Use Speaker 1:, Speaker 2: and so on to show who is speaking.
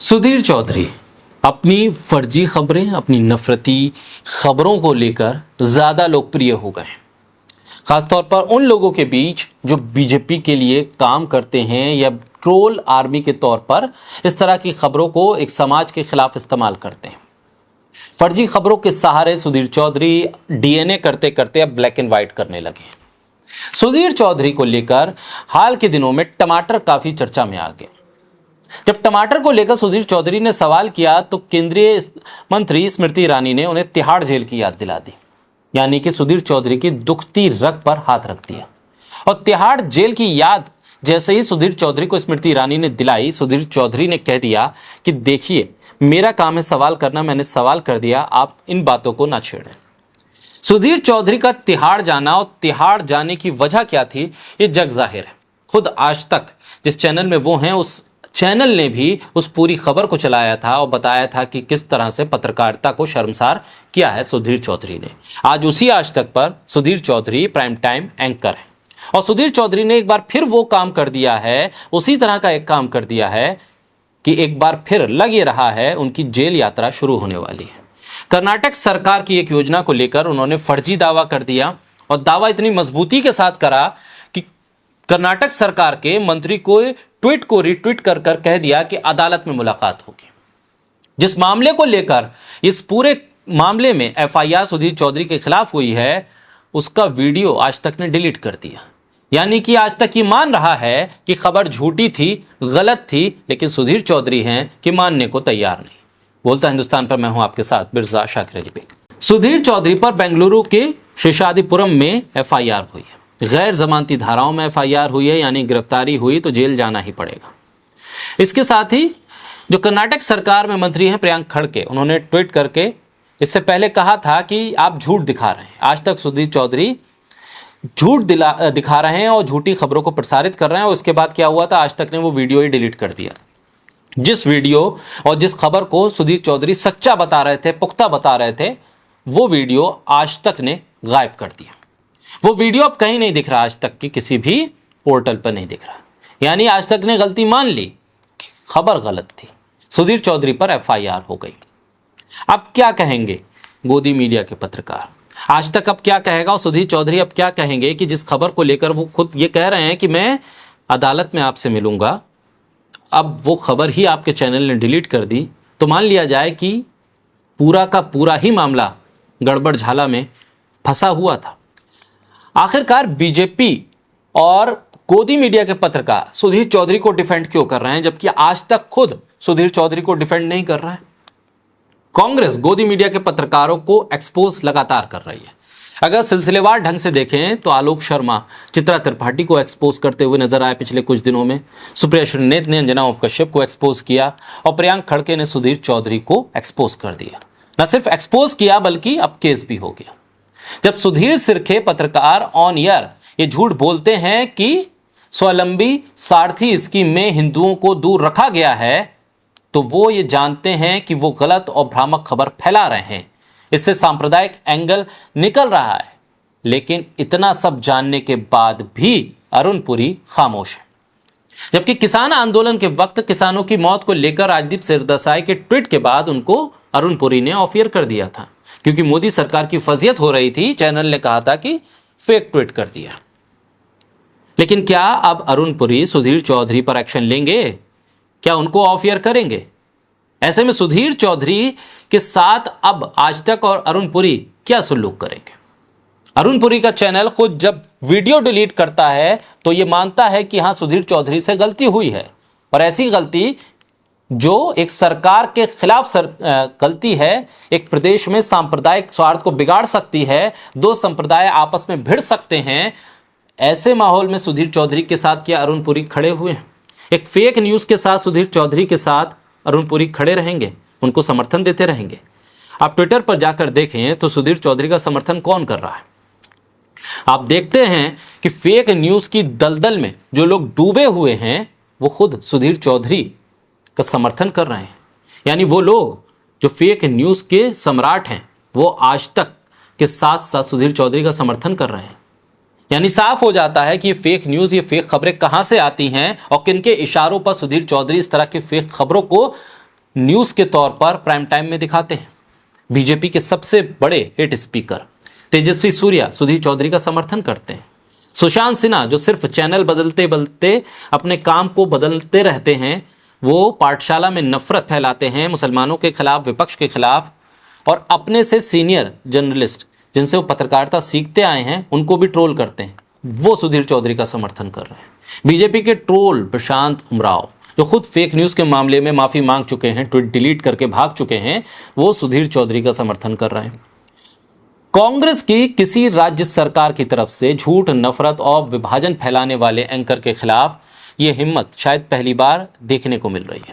Speaker 1: सुधीर चौधरी अपनी फर्जी खबरें, अपनी नफरती खबरों को लेकर ज़्यादा लोकप्रिय हो गए, खासतौर पर उन लोगों के बीच जो बीजेपी के लिए काम करते हैं या ट्रोल आर्मी के तौर पर इस तरह की खबरों को एक समाज के खिलाफ इस्तेमाल करते हैं। फर्जी खबरों के सहारे सुधीर चौधरी डीएनए करते करते अब ब्लैक एंड व्हाइट करने लगे। सुधीर चौधरी को लेकर हाल के दिनों में टमाटर काफी चर्चा में आ गए। जब टमाटर को लेकर सुधीर चौधरी ने सवाल किया तो केंद्रीय मंत्री स्मृति ईरानी ने उन्हें तिहाड़ जेल की याद दिला दी, यानी कि सुधीर चौधरी की दुखती रग पर हाथ रख दिया। और तिहाड़ जेल की याद जैसे ही सुधीर चौधरी को स्मृति ईरानी ने दिलाई, सुधीर चौधरी ने कह दिया कि देखिए, मेरा काम है सवाल करना, मैंने सवाल कर दिया, आप इन बातों को ना छेड़ें। सुधीर चौधरी का तिहाड़ जाना और तिहाड़ जाने की वजह क्या थी, ये जग जाहिर है। खुद आज तक जिस चैनल में वो हैं, उस चैनल ने भी उस पूरी खबर को चलाया था और बताया था कि किस तरह से पत्रकारिता को शर्मसार किया है सुधीर चौधरी ने। आज उसी आज तक पर Sudhir Chaudhary prime time anchor है और सुधीर चौधरी ने एक बार फिर वो काम कर दिया है, उसी तरह का एक काम कर दिया है कि एक बार फिर लग ये रहा है उनकी जेल यात्रा शुरू होने वाली है। कर्नाटक सरकार की एक योजना को लेकर उन्होंने फर्जी दावा कर दिया और दावा इतनी मजबूती के साथ करा कि कर्नाटक सरकार के मंत्री को ट्वीट को रिट्वीट कर कर कह दिया कि अदालत में मुलाकात होगी। जिस मामले को लेकर इस पूरे मामले में एफआईआर सुधीर चौधरी के खिलाफ हुई है, उसका वीडियो आज तक ने डिलीट कर दिया। यानी कि आज तक ये मान रहा है कि खबर झूठी थी, गलत थी, लेकिन सुधीर चौधरी हैं कि मानने को तैयार नहीं। बोलता हिंदुस्तान पर मैं हूं आपके साथ बिरजा शाकिर अली बेग। सुधीर चौधरी पर बेंगलुरु के शेषाद्रिपुरम में एफआईआर हुई है। गैर जमानती धाराओं में एफआईआर हुई है, यानी गिरफ्तारी हुई तो जेल जाना ही पड़ेगा। इसके साथ ही जो कर्नाटक सरकार में मंत्री हैं प्रियांक खड़के, उन्होंने ट्वीट करके इससे पहले कहा था कि आप झूठ दिखा रहे हैं। आज तक सुधीर चौधरी झूठ दिखा रहे हैं और झूठी खबरों को प्रसारित कर रहे हैं। और उसके बाद क्या हुआ था, आज तक ने वो वीडियो ही डिलीट कर दिया। जिस वीडियो और जिस खबर को सुधीर चौधरी सच्चा बता रहे थे, पुख्ता बता रहे थे, वो वीडियो आज तक ने गायब कर दिया। वो वीडियो अब कहीं नहीं दिख रहा, आज तक की किसी भी पोर्टल पर नहीं दिख रहा। यानी आज तक ने गलती मान ली, खबर गलत थी, सुधीर चौधरी पर एफआईआर हो गई। अब क्या कहेंगे गोदी मीडिया के पत्रकार? आज तक अब क्या कहेगा और सुधीर चौधरी अब क्या कहेंगे कि जिस खबर को लेकर वो खुद ये कह रहे हैं कि मैं अदालत में आपसे मिलूंगा, अब वो खबर ही आपके चैनल ने डिलीट कर दी, तो मान लिया जाए कि पूरा का पूरा ही मामला गड़बड़ झाला में फंसा हुआ था। आखिरकार बीजेपी और गोदी मीडिया के पत्रकार सुधीर चौधरी को डिफेंड क्यों कर रहे हैं, जबकि आज तक खुद सुधीर चौधरी को डिफेंड नहीं कर रहा है? कांग्रेस गोदी मीडिया के पत्रकारों को एक्सपोज लगातार कर रही है। अगर सिलसिलेवार ढंग से देखें तो आलोक शर्मा चित्रा त्रिपाठी को एक्सपोज करते हुए नजर आए पिछले कुछ दिनों में, सुप्रिया श्रीनेत ने अंजना कश्यप को एक्सपोज किया और प्रियांक खड़के ने सुधीर चौधरी को एक्सपोज कर दिया। न सिर्फ एक्सपोज किया बल्कि अब केस भी हो गया। जब सुधीर सिरखे पत्रकार ऑन एयर ये झूठ बोलते हैं कि स्वावलंबी सारथी स्कीम में हिंदुओं को दूर रखा गया है, तो वो ये जानते हैं कि वो गलत और भ्रामक खबर फैला रहे हैं। इससे सांप्रदायिक एंगल निकल रहा है। लेकिन इतना सब जानने के बाद भी अरुण पुरी खामोश है। जबकि किसान आंदोलन के वक्त किसानों की मौत को लेकर राजदीप सिरदेसाई के ट्वीट के बाद उनको अरुण पुरी ने ऑफ एयर कर दिया था, क्योंकि मोदी सरकार की फजीयत हो रही थी। चैनल ने कहा था कि फेक ट्वीट कर दिया। लेकिन क्या अब अरुण पुरी सुधीर चौधरी पर एक्शन लेंगे? क्या उनको ऑफ एयर करेंगे? ऐसे में सुधीर चौधरी के साथ अब आज तक और अरुण पुरी क्या सुलूक करेंगे? अरुण पुरी का चैनल खुद जब वीडियो डिलीट करता है तो यह मानता है कि हां, सुधीर चौधरी से गलती हुई है, और ऐसी गलती जो एक सरकार के खिलाफ गलती है, एक प्रदेश में सांप्रदायिक स्वार्थ को बिगाड़ सकती है, दो संप्रदाय आपस में भिड़ सकते हैं। ऐसे माहौल में सुधीर चौधरी के साथ क्या अरुण पुरी खड़े हुए हैं? एक फेक न्यूज के साथ सुधीर चौधरी के साथ अरुण पुरी खड़े रहेंगे, उनको समर्थन देते रहेंगे। आप ट्विटर पर जाकर देखें तो सुधीर चौधरी का समर्थन कौन कर रहा है। आप देखते हैं कि फेक न्यूज की दलदल में जो लोग डूबे हुए हैं, वो खुद सुधीर चौधरी का समर्थन कर रहे हैं। यानी वो लोग जो फेक न्यूज के सम्राट हैं, वो आज तक के साथ साथ सुधीर चौधरी का समर्थन कर रहे हैं। यानी साफ हो जाता है कि ये फेक न्यूज, ये फेक खबरें कहां से आती हैं और किनके इशारों पर सुधीर चौधरी इस तरह की फेक खबरों को न्यूज के तौर पर प्राइम टाइम में दिखाते हैं। बीजेपी के सबसे बड़े हिट स्पीकर तेजस्वी सूर्या सुधीर चौधरी का समर्थन करते हैं। सुशांत सिन्हा जो सिर्फ चैनल बदलते बदलते अपने काम को बदलते रहते हैं, वो पाठशाला में नफरत फैलाते हैं मुसलमानों के खिलाफ, विपक्ष के खिलाफ, और अपने से सीनियर जर्नलिस्ट जिनसे वो पत्रकारिता सीखते आए हैं उनको भी ट्रोल करते हैं। वो सुधीर चौधरी का समर्थन कर रहे हैं। बीजेपी के ट्रोल प्रशांत उमराव जो खुद फेक न्यूज के मामले में माफी मांग चुके हैं, ट्वीट डिलीट करके भाग चुके हैं, वो सुधीर चौधरी का समर्थन कर रहे हैं। कांग्रेस की किसी राज्य सरकार की तरफ से झूठ, नफरत और विभाजन फैलाने वाले एंकर के खिलाफ ये हिम्मत शायद पहली बार देखने को मिल रही है।